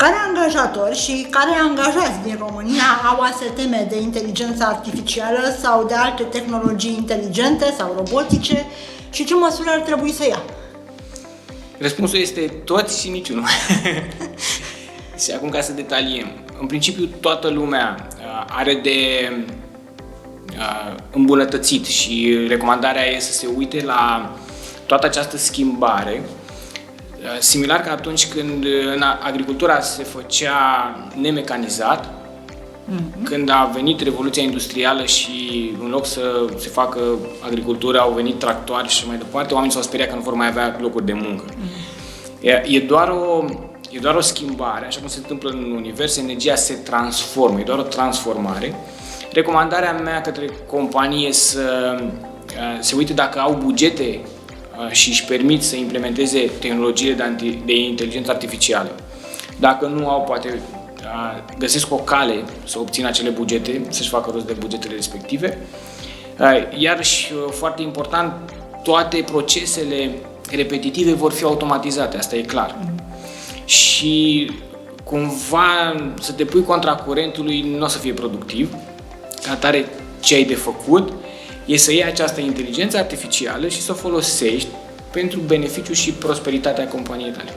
Care angajatori și care angajați din România au ASTM de inteligență artificială sau de alte tehnologii inteligente sau robotice și ce măsuri ar trebui să ia? Răspunsul este toți și niciunul. Și acum ca să detaliem. În principiu toată lumea are de îmbunătățit și recomandarea este să se uite la toată această schimbare, similar ca atunci când în agricultura se făcea nemecanizat, când a venit Revoluția Industrială și în loc să se facă agricultură au venit tractoare și mai departe, oamenii s-au speriat că nu vor mai avea locuri de muncă. E doar o schimbare, așa cum se întâmplă în univers, energia se transformă, e doar o transformare. Recomandarea mea către companie să se uite dacă au bugete și își permit să implementeze tehnologiile de inteligență artificială. Dacă nu au, poate găsesc o cale să obțină acele bugete, să-și facă rost de bugetele respective. Iarăși, foarte important, toate procesele repetitive vor fi automatizate, asta e clar. Și cumva să te pui contra curentului nu o să fie productiv. Ca atare, ce ai de făcut e să iei această inteligență artificială și să o folosești pentru beneficiu și prosperitatea companiei tale.